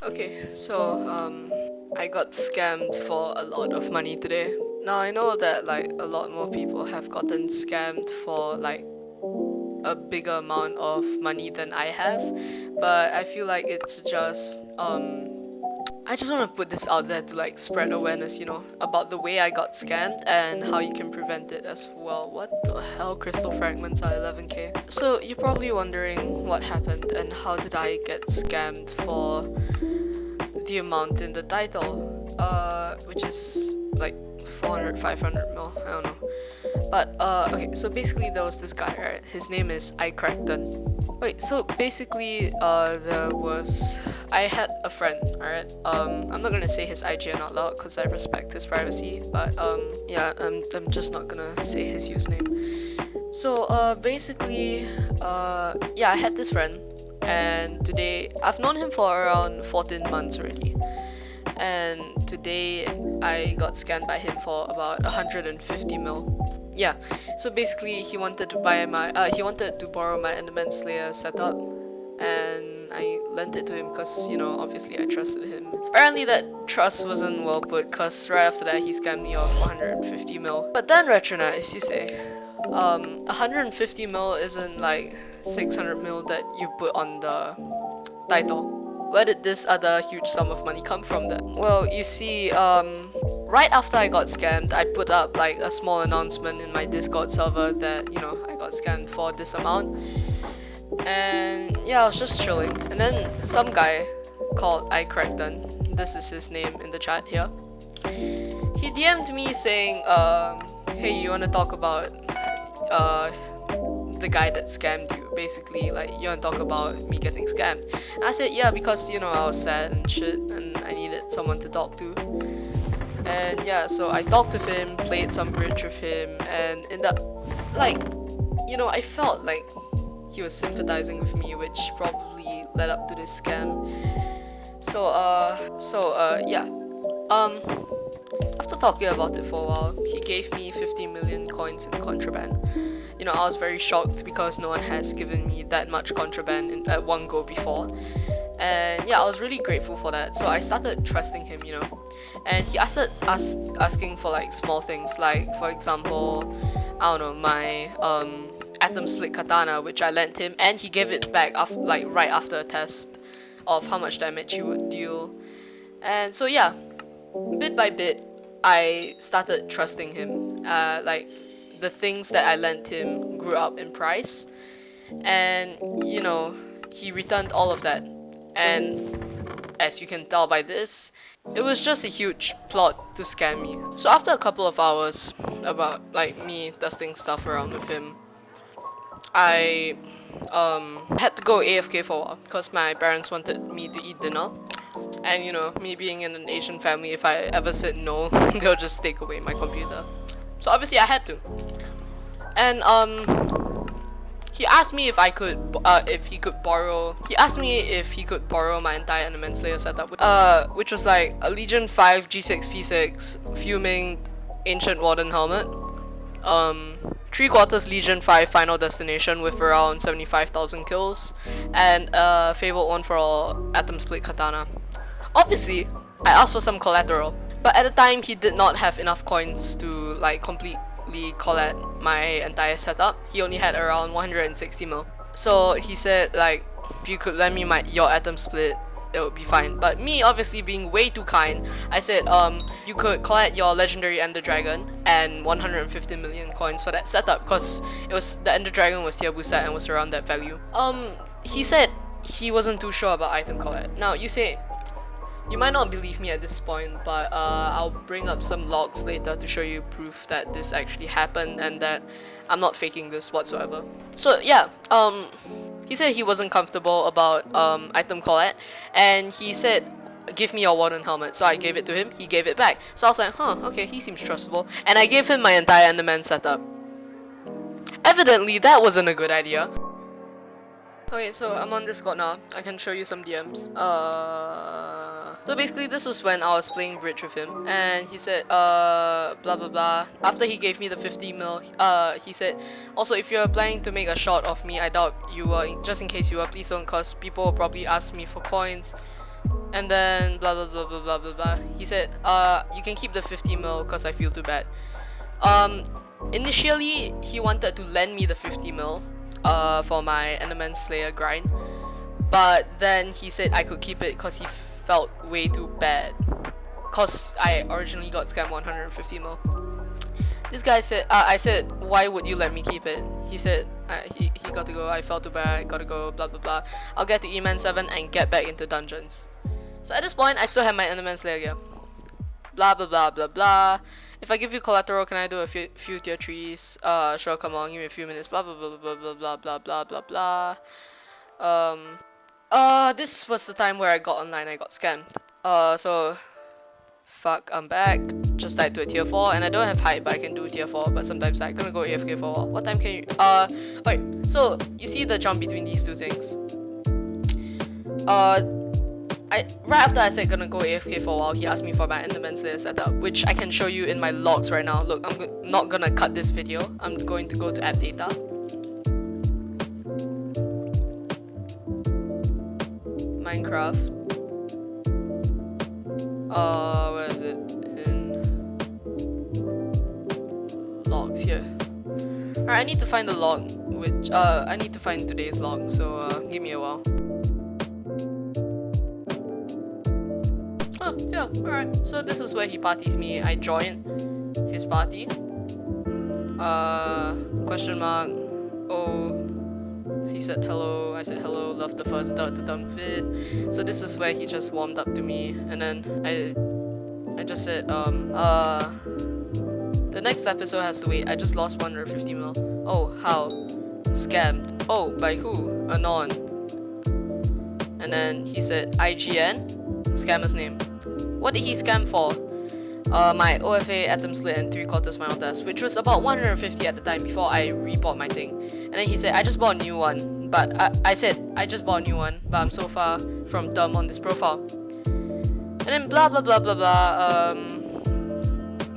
Okay, so I got scammed for a lot of money today. Now I know that like a lot more people have gotten scammed for like a bigger amount of money than I have, but I feel like it's just I just want to put this out there to like spread awareness, about the way I got scammed and how you can prevent it as well. What the hell? Crystal fragments are 11k. So you're probably wondering what happened and how did I get scammed for the amount in the title, which is like 400, 500 mil, I don't know. But okay, so basically there was this guy, right? His name is Hypixel. Wait, so basically I had a friend, alright? I'm not gonna say his IGN out loud because I respect his privacy, but yeah, I'm just not gonna say his username. So basically, yeah, I had this friend, and today I've known him for around 14 months already. And today I got scammed by him for about 150 mil. Yeah, so basically he wanted to borrow my Enderman Slayer setup, and I lent it to him because, obviously I trusted him. Apparently that trust wasn't well put because right after that he scammed me off 150 mil. But then Retronaut, you say, 150 mil isn't like 600 mil that you put on the title. Where did this other huge sum of money come from then? Well, you see, right after I got scammed, I put up like a small announcement in my Discord server that, I got scammed for this amount. And yeah, I was just chilling. And then some guy called Hypixel, this is his name in the chat here, he DM'd me saying, hey, you wanna talk about the guy that scammed you? Basically, like, you wanna talk about me getting scammed? And I said, yeah, because, I was sad and shit, and I needed someone to talk to. And yeah, so I talked with him, played some bridge with him, and in that, like, I felt like he was sympathizing with me, which probably led up to this scam. So, yeah. After talking about it for a while, he gave me 50 million coins in contraband. I was very shocked because no one has given me that much contraband at one go before. And yeah, I was really grateful for that. So I started trusting him, and he started asking for like small things, like for example, I don't know, my atom split katana, which I lent him, and he gave it back right after a test of how much damage he would deal. And so yeah, bit by bit, I started trusting him. Like, the things that I lent him grew up in price, and he returned all of that. And as you can tell by this, it was just a huge plot to scam me. So after a couple of hours about like me testing stuff around with him, I had to go AFK for a while because my parents wanted me to eat dinner. And me being in an Asian family, if I ever said no, they'll just take away my computer. So obviously I had to. And he asked me if he could borrow my entire Enderman Slayer setup, which was like a Legion 5 G6 P6 fuming ancient warden helmet, 3/4 Legion 5 final destination with around 75,000 kills, and a fabled one for all atom split katana. Obviously, I asked for some collateral, but at the time he did not have enough coins to like completely collect my entire setup. He only had around 160 mil. So he said like, if you could lend me your atom split, it would be fine. But me obviously being way too kind, I said you could collect your legendary Ender Dragon and 150 million coins for that setup because the Ender Dragon was tier boosted and was around that value. He said he wasn't too sure about item collect. Now you might not believe me at this point, but I'll bring up some logs later to show you proof that this actually happened and that I'm not faking this whatsoever. So yeah, he said he wasn't comfortable about item collect, and he said, give me your warden helmet. So I gave it to him, he gave it back. So I was like, okay, he seems trustable. And I gave him my entire Enderman setup. Evidently, that wasn't a good idea. Okay, so I'm on Discord now. I can show you some DMs. So basically this was when I was playing bridge with him, and he said, blah blah blah. After he gave me the 50 mil, he said, also if you're planning to make a shot of me, I doubt you were, just in case you were, please don't, cause people will probably ask me for coins. And then blah blah blah blah blah blah blah. He said, you can keep the 50 mil because I feel too bad. Initially he wanted to lend me the 50 mil for my Enderman Slayer grind, but then he said I could keep it because he felt way too bad because I originally got scammed 150 mil. This guy said, I said, why would you let me keep it? He said, he got to go, I felt too bad, gotta go, blah blah blah. I'll get to E-Man 7 and get back into dungeons. So at this point, I still have my Enderman Slayer gear. Blah blah blah blah blah. If I give you collateral, can I do a few tier 3s? Sure, come on, give me a few minutes. Blah blah blah blah blah blah blah blah blah blah. This was the time where I got online, I got scammed. So fuck, I'm back. Just died to a tier 4, and I don't have height, but I can do tier 4. But sometimes I'm gonna go AFK for a while. What time can you? Alright. So you see the jump between these two things. Right after I said gonna go AFK for a while, he asked me for my Enderman Slayer setup, which I can show you in my logs right now. Look, I'm not gonna cut this video. I'm going to go to app data. Minecraft. Where is it? In logs here. Alright, I need to find the log, which I need to find today's log. So give me a while. Oh, yeah, alright. So this is where he parties me. I join his party. Question mark. Oh, he said hello. I said hello. Love the first fit. So this is where he just warmed up to me, and then I just said the next episode has to wait. I just lost 150 mil. Oh, how? Scammed. Oh, by who? Anon. And then he said IGN. Scammer's name. What did he scam for? My OFA atom slit and 3/4 final test, which was about 150 at the time before I rebought my thing. And then he said, I just bought a new one. But I said, I just bought a new one, but I'm so far from term on this profile. And then blah blah blah blah blah,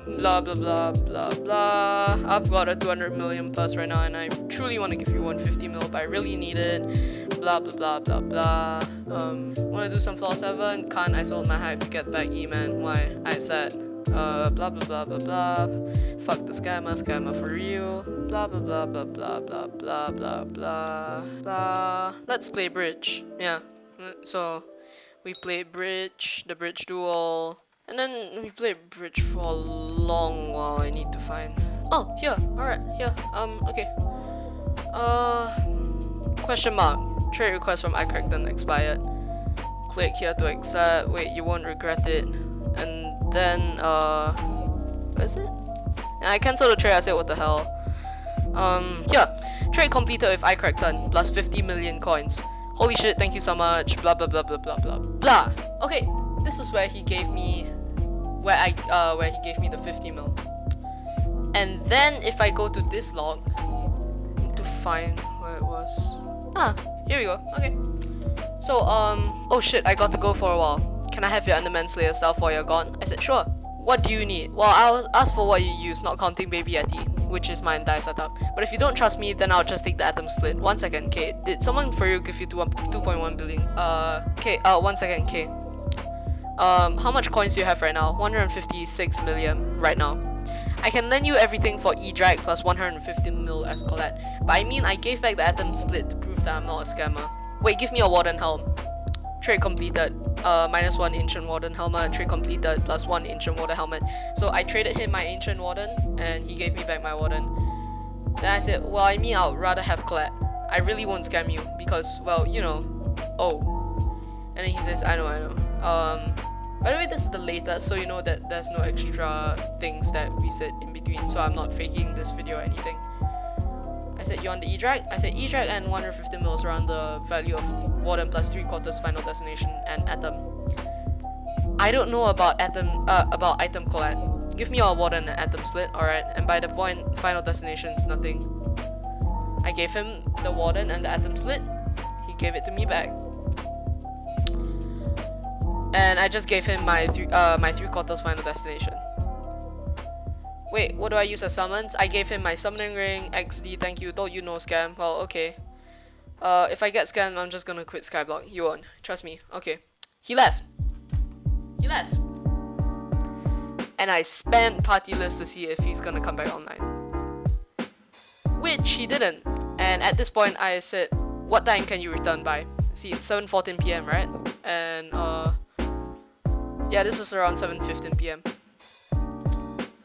blah blah blah blah blah. I've got a 200 million plus right now, and I truly want to give you 150 mil, but I really need it. Blah blah blah blah blah. Wanna do some floor 7? Can't, I sold my hype to get back E-Man. Why? I said, blah blah blah blah blah. Fuck the scammer for real. Blah blah blah blah blah blah blah blah blah blah. Let's play bridge. Yeah. So we played bridge, the bridge duel, and then we played bridge for a long while. I need to find. Oh, here. Alright, here. Okay. Question mark. Trade request from iCrackden expired. Click here to accept. Wait, you won't regret it. And then, what is it? And I cancelled the trade. I said, what the hell? Here. Trade completed with iCrackden plus 50 million coins. Holy shit, thank you so much. Blah blah blah blah blah blah blah. Okay, this is where he gave me, where he gave me the 50 mil. And then if I go to this log, to find where it was. Ah, here we go. Okay. So oh shit, I got to go for a while. Can I have your Enderman Slayer stuff while you're gone? I said sure. What do you need? Well, I'll ask for what you use, not counting baby Yeti, which is my entire setup. But if you don't trust me, then I'll just take the atom split. 1 second, K. Did someone for you give you 2.1 billion? K. 1 second, K. How much coins do you have right now? 156 million right now. I can lend you everything for E-Drag plus 150 mil as collect. But I mean, I gave back the atom split to prove that I'm not a scammer. Wait, give me a warden helm. Trade completed. -1 ancient warden helmet. Trade completed. +1 ancient warden helmet. So I traded him my ancient warden, and he gave me back my warden. Then I said, well, I mean, I'd rather have collect. I really won't scam you because, well, you know. Oh. And then he says, I know. By the way, this is the latest, so you know that there's no extra things that we said in between, so I'm not faking this video or anything. I said, you on the E-Drag? I said, E-Drag and 150 mils around the value of Warden plus 3/4 final destination and Atom. I don't know about item collect. Give me a Warden and Atom split, alright, and by the point, final destination is nothing. I gave him the Warden and the Atom split. He gave it to me back. And I just gave him my 3/4 final destination. Wait, what do I use as summons? I gave him my summoning ring, XD, thank you, told you no scam. Well, okay. If I get scammed, I'm just gonna quit Skyblock. You won't. Trust me. Okay. He left. left. And I spammed party list to see if he's gonna come back online. Which he didn't. And at this point I said, what time can you return by? See, it's 7:14 PM, right? And yeah, this is around 7:15 PM.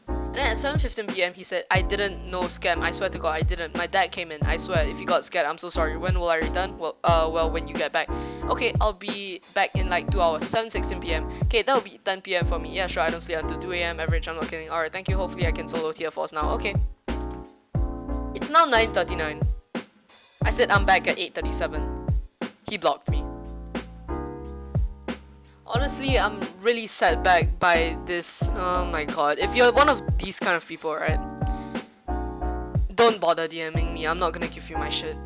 And then at 7:15 PM he said, I didn't know scam. I swear to God, I didn't. My dad came in. I swear, if you got scared, I'm so sorry. When will I return? Well, when you get back. Okay, I'll be back in like 2 hours. 7:16 PM. Okay, that'll be 10 PM for me. Yeah, sure, I don't sleep until 2 AM average. I'm not kidding. Alright, thank you. Hopefully I can solo tier 4s now. Okay. It's now 9:39. I said I'm back at 8:37. He blocked me. Honestly, I'm really set back by this. Oh my god. If you're one of these kind of people, right? Don't bother DMing me. I'm not gonna give you my shit.